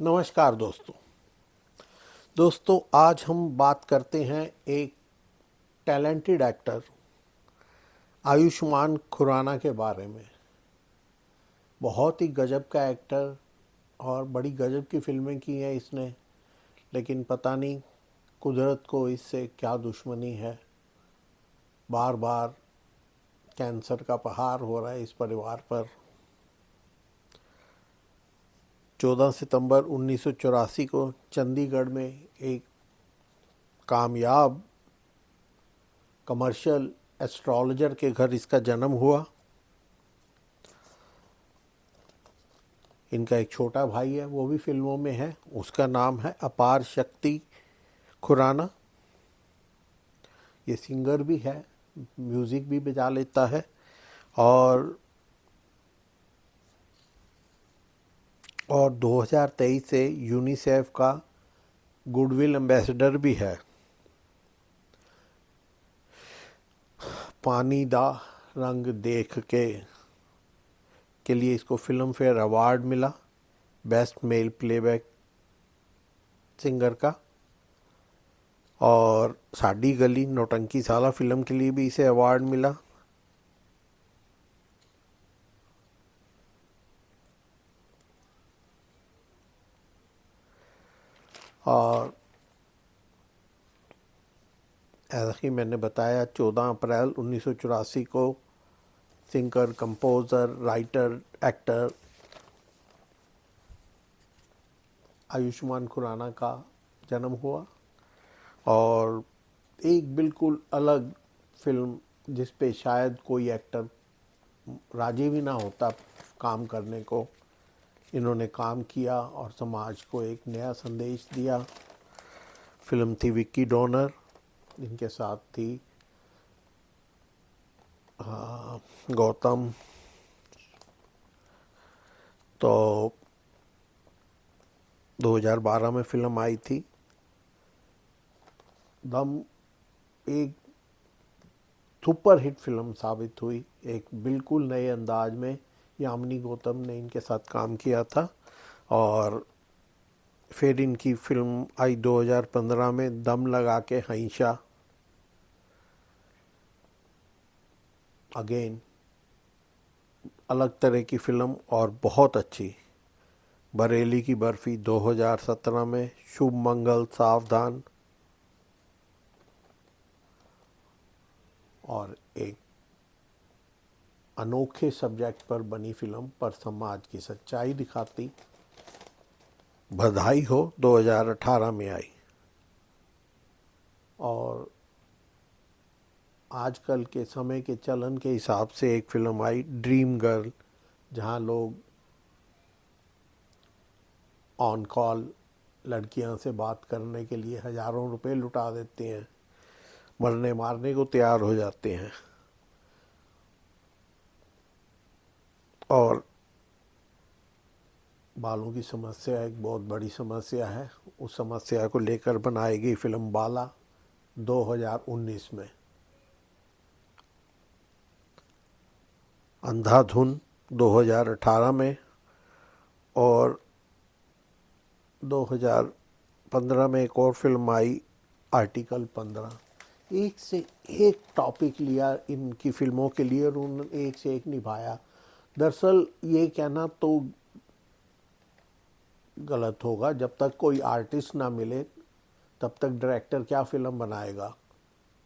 नमस्कार दोस्तों आज हम बात करते हैं एक टैलेंटेड एक्टर आयुष्मान खुराना के बारे में। बहुत ही गजब का एक्टर और बड़ी गजब की फिल्में की हैं इसने, लेकिन पता नहीं कुदरत को इससे क्या दुश्मनी है। बार बार कैंसर का प्रहार हो रहा है इस परिवार पर। 14 सितंबर 1984 को चंडीगढ़ में एक कामयाब कमर्शियल एस्ट्रोलॉजर के घर इसका जन्म हुआ। इनका एक छोटा भाई है, वो भी फिल्मों में है। उसका नाम है अपार शक्ति खुराना। ये सिंगर भी है, म्यूज़िक भी बजा लेता है और 2023 से यूनिसेफ का गुडविल एम्बेसडर भी है। पानी दा रंग देख के लिए इसको फिल्म फेयर अवार्ड मिला बेस्ट मेल प्लेबैक सिंगर का। और साडी गली नौटंकी साला फिल्म के लिए भी इसे अवार्ड मिला। और ऐसा ही मैंने बताया 14 अप्रैल 1984 को singer, composer, writer, actor Ayushmann Khurrana का जन्म हुआ। और एक बिल्कुल अलग फिल्म जिस पे शायद कोई एक्टर राजी भी ना होता काम करने को, इन्होंने काम किया और समाज को एक नया संदेश दिया। फिल्म थी विक्की डोनर, जिनके साथ थी गौतम। तो 2012 में फिल्म आई थी दम। एक सुपर हिट फिल्म साबित हुई। एक बिल्कुल नए अंदाज में यामिनी गौतम ने इनके साथ काम किया था। और फिर इनकी फिल्म आई 2015 में दम लगा के हंसा। अगेन अलग तरह की फिल्म और बहुत अच्छी। बरेली की बर्फी 2017 में, शुभ मंगल, सावधान और एक अनोखे सब्जेक्ट पर बनी फिल्म पर समाज की सच्चाई दिखाती बधाई हो 2018 में आई। और आजकल के समय के चलन के हिसाब से एक फिल्म आई ड्रीम गर्ल, जहां लोग ऑन कॉल लड़कियां से बात करने के लिए हज़ारों रुपए लुटा देते हैं, मरने मारने को तैयार हो जाते हैं। और बालों की समस्या एक बहुत बड़ी समस्या है। उस समस्या को लेकर बनाई गई फिल्म बाला 2019 में। अंधाधुन 2018 में। और 2015 में एक और फिल्म आई आर्टिकल 15। एक से एक टॉपिक लिया इनकी फिल्मों के लिए और उन्होंने एक से एक निभाया। दरअसल ये कहना तो गलत होगा, जब तक कोई आर्टिस्ट ना मिले तब तक डायरेक्टर क्या फिल्म बनाएगा।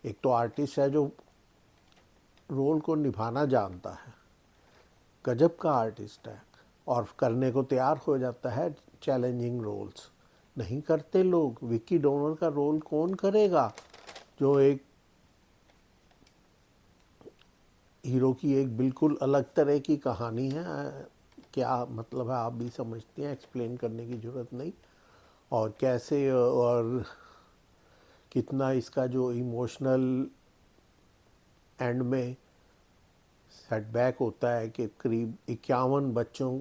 एक तो आर्टिस्ट है जो रोल को निभाना जानता है, गजब का आर्टिस्ट है और करने को तैयार हो जाता है चैलेंजिंग रोल्स। नहीं करते लोग। विक्की डोनर का रोल कौन करेगा, जो एक हीरो की एक बिल्कुल अलग तरह की कहानी है। क्या मतलब है आप भी समझते हैं, एक्सप्लेन करने की ज़रूरत नहीं। और कैसे और कितना इसका जो इमोशनल एंड में सेटबैक होता है कि करीब 51 बच्चों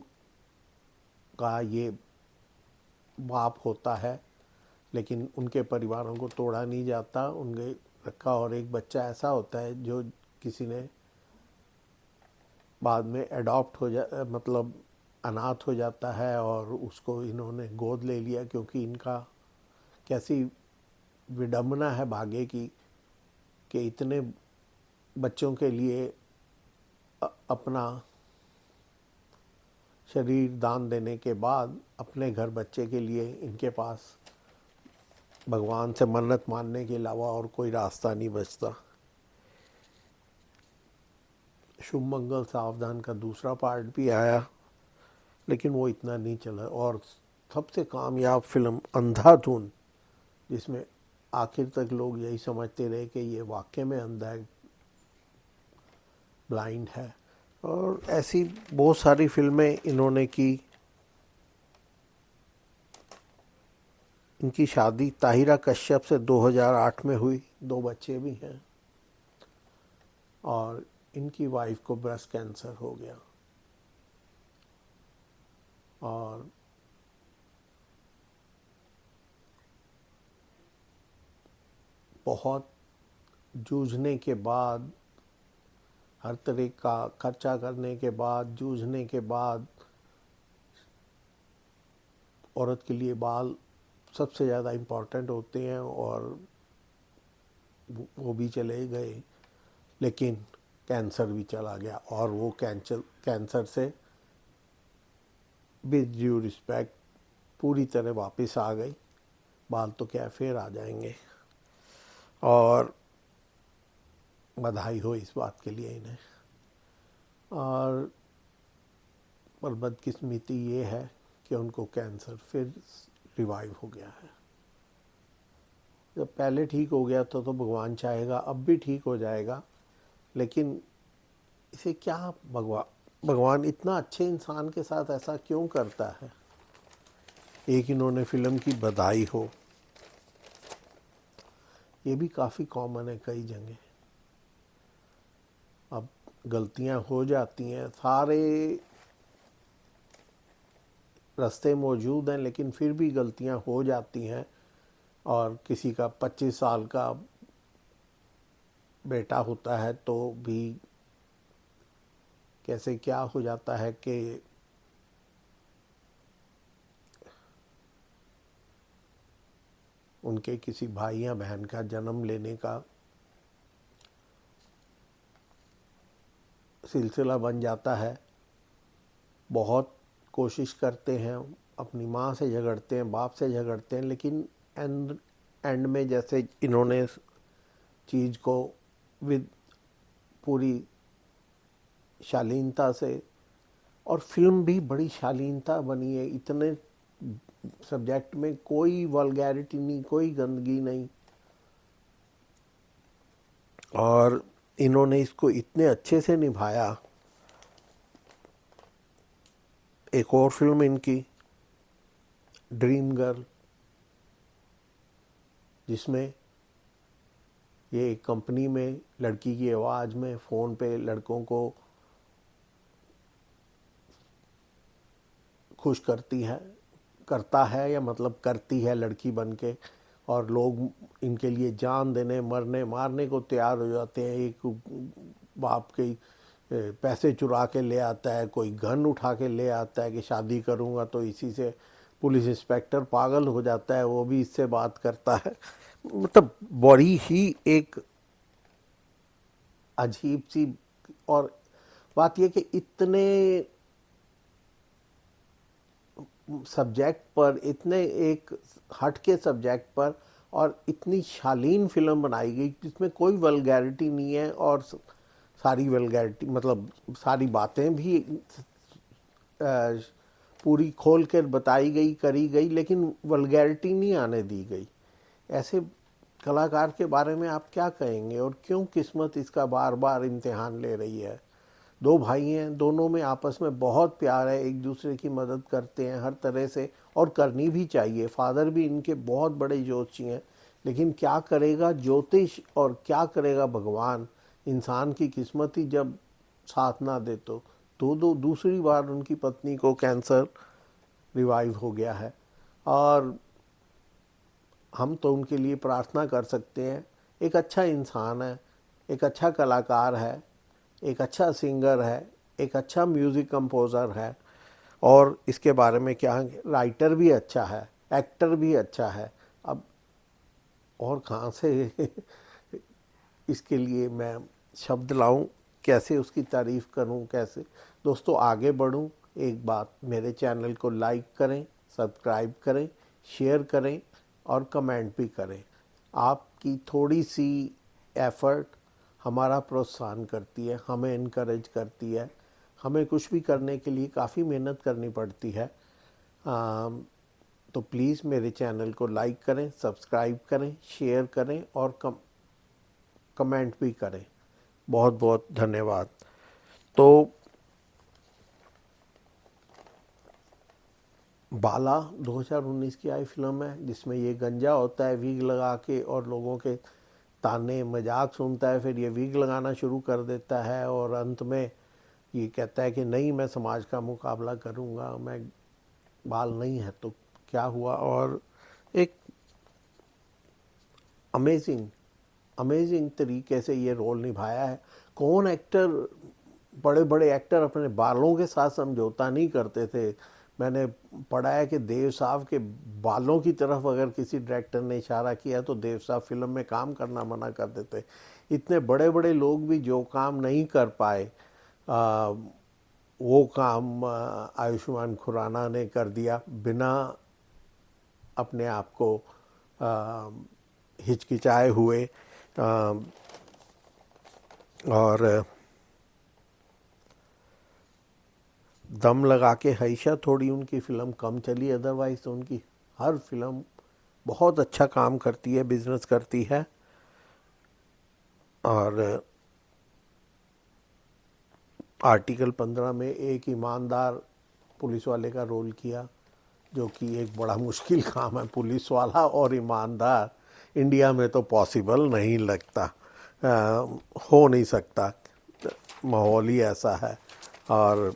का ये बाप होता है, लेकिन उनके परिवारों को तोड़ा नहीं जाता उनके रखा। और एक बच्चा ऐसा होता है जो किसी ने बाद में अडॉप्ट हो जा मतलब अनाथ हो जाता है और उसको इन्होंने गोद ले लिया, क्योंकि इनका कैसी विडंबना है भाग्य की कि इतने बच्चों के लिए अपना शरीर दान देने के बाद अपने घर बच्चे के लिए इनके पास भगवान से मन्नत मानने के अलावा और कोई रास्ता नहीं बचता। शुभ मंगल सावधान का दूसरा पार्ट भी आया, लेकिन वो इतना नहीं चला। और सबसे कामयाब फिल्म अंधाधुन, जिसमें आखिर तक लोग यही समझते रहे कि ये वाकई में अंधा है, ब्लाइंड है। और ऐसी बहुत सारी फिल्में इन्होंने की। इनकी शादी ताहिरा कश्यप से 2008 में हुई, 2 बच्चे भी हैं। और इनकी वाइफ को ब्रेस्ट कैंसर हो गया और बहुत जूझने के बाद, हर तरह का खर्चा करने के बाद, जूझने के बाद, औरत के लिए बाल सबसे ज़्यादा इम्पॉर्टेंट होते हैं और वो भी चले गए। लेकिन कैंसर भी चला गया और वो कैंसर से विद ड्यू रिस्पेक्ट पूरी तरह वापस आ गई। बाल तो क्या फिर आ जाएंगे। और बधाई हो इस बात के लिए इन्हें। और पर बदकिस्मती ये है कि उनको कैंसर फिर रिवाइव हो गया है। जब पहले ठीक हो गया तो भगवान चाहेगा अब भी ठीक हो जाएगा। लेकिन इसे क्या भगवान इतना अच्छे इंसान के साथ ऐसा क्यों करता है। एक इन्होंने फिल्म की बधाई हो, ये भी काफ़ी कॉमन है कई जगह। अब गलतियां हो जाती हैं, सारे रास्ते मौजूद हैं, लेकिन फिर भी गलतियां हो जाती हैं। और किसी का 25 साल का बेटा होता है तो भी कैसे क्या हो जाता है कि उनके किसी भाई या बहन का जन्म लेने का सिलसिला बन जाता है। बहुत कोशिश करते हैं, अपनी माँ से झगड़ते हैं, बाप से झगड़ते हैं, लेकिन एंड में जैसे इन्होंने चीज़ को विद पूरी शालीनता से, और फिल्म भी बड़ी शालीनता बनी है। इतने सब्जेक्ट में कोई वल्गैरिटी नहीं, कोई गंदगी नहीं। और इन्होंने इसको इतने अच्छे से निभाया। एक और फिल्म इनकी ड्रीम गर्ल, जिसमें ये एक कंपनी में लड़की की आवाज़ में फ़ोन पे लड़कों को खुश करता है या मतलब करती है लड़की बन के। और लोग इनके लिए जान देने, मरने मारने को तैयार हो जाते हैं। एक बाप के पैसे चुरा के ले आता है, कोई गन उठा के ले आता है कि शादी करूँगा तो इसी से। पुलिस इंस्पेक्टर पागल हो जाता है, वो भी इससे बात करता है। मतलब बड़ी ही एक अजीब सी। और बात यह कि इतने सब्जेक्ट पर, इतने एक हट के सब्जेक्ट पर, और इतनी शालीन फिल्म बनाई गई जिसमें कोई वल्गैरिटी नहीं है। और सारी वल्गैरिटी मतलब सारी बातें भी पूरी खोल कर बताई गई, करी गई, लेकिन वल्गैरिटी नहीं आने दी गई। ऐसे कलाकार के बारे में आप क्या कहेंगे। और क्यों किस्मत इसका बार बार इम्तिहान ले रही है। 2 भाई हैं, दोनों में आपस में बहुत प्यार है, एक दूसरे की मदद करते हैं हर तरह से, और करनी भी चाहिए। फादर भी इनके बहुत बड़े ज्योतिषी हैं। लेकिन क्या करेगा ज्योतिष और क्या करेगा भगवान। इंसान की किस्मत ही जब साथ ना दे तो दूसरी बार उनकी पत्नी को कैंसर रिवाइव हो गया है। और हम तो उनके लिए प्रार्थना कर सकते हैं। एक अच्छा इंसान है, एक अच्छा कलाकार है, एक अच्छा सिंगर है, एक अच्छा म्यूज़िक कंपोज़र है। और इसके बारे में क्या, राइटर भी अच्छा है, एक्टर भी अच्छा है। अब और कहाँ से इसके लिए मैं शब्द लाऊं, कैसे उसकी तारीफ़ करूं, कैसे। दोस्तों आगे बढ़ूं, एक बात, मेरे चैनल को लाइक करें, सब्सक्राइब करें, शेयर करें और कमेंट भी करें। आपकी थोड़ी सी एफ़र्ट हमारा प्रोत्साहन करती है, हमें इनकरेज करती है। हमें कुछ भी करने के लिए काफ़ी मेहनत करनी पड़ती है। तो प्लीज़ मेरे चैनल को लाइक करें, सब्सक्राइब करें, शेयर करें और कमेंट भी करें। बहुत बहुत धन्यवाद। तो बाला 2019 की आई फिल्म है, जिसमें ये गंजा होता है विग लगा के और लोगों के ताने मजाक सुनता है, फिर ये विग लगाना शुरू कर देता है और अंत में ये कहता है कि नहीं, मैं समाज का मुकाबला करूँगा, मैं बाल नहीं है तो क्या हुआ। और एक अमेजिंग अमेजिंग तरीके से ये रोल निभाया है। कौन एक्टर, बड़े बड़े एक्टर अपने बालों के साथ समझौता नहीं करते थे। मैंने पढ़ा है कि देव साहब के बालों की तरफ अगर किसी डायरेक्टर ने इशारा किया तो देव साहब फिल्म में काम करना मना कर देते। इतने बड़े बड़े लोग भी जो काम नहीं कर पाए, वो काम आयुष्मान खुराना ने कर दिया, बिना अपने आप को हिचकिचाए हुए। और दम लगा के हईशा थोड़ी उनकी फ़िल्म कम चली, अदरवाइज़ तो उनकी हर फिल्म बहुत अच्छा काम करती है, बिजनेस करती है। और आर्टिकल 15 में एक ईमानदार पुलिस वाले का रोल किया, जो कि एक बड़ा मुश्किल काम है। पुलिस वाला और ईमानदार इंडिया में तो पॉसिबल नहीं लगता, हो नहीं सकता, माहौल ही ऐसा है। और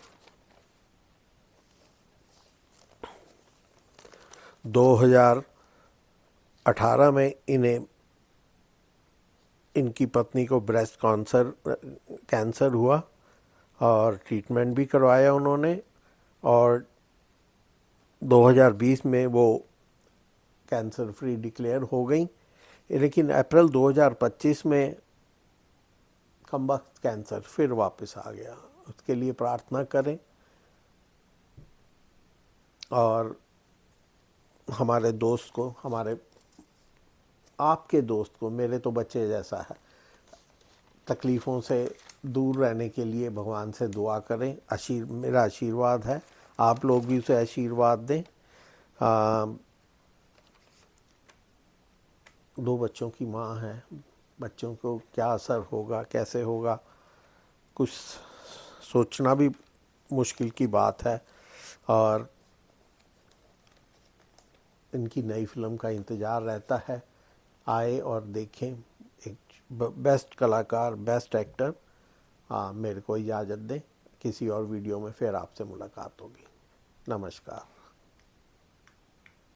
2018 में इनकी पत्नी को ब्रेस्ट कैंसर हुआ और ट्रीटमेंट भी करवाया उन्होंने, और 2020 में वो कैंसर फ्री डिक्लेयर हो गई। लेकिन अप्रैल 2025 में कमबख्त कैंसर फिर वापस आ गया। उसके लिए प्रार्थना करें। और हमारे दोस्त को, हमारे आपके दोस्त को, मेरे तो बच्चे जैसा है, तकलीफ़ों से दूर रहने के लिए भगवान से दुआ करें। मेरा आशीर्वाद है, आप लोग भी उसे आशीर्वाद दें। 2 बच्चों की माँ है, बच्चों को क्या असर होगा, कैसे होगा, कुछ सोचना भी मुश्किल की बात है। और इनकी नई फिल्म का इंतज़ार रहता है, आए और देखें। एक बेस्ट कलाकार, बेस्ट एक्टर। मेरे को इजाज़त दें, किसी और वीडियो में फिर आपसे मुलाकात होगी। नमस्कार।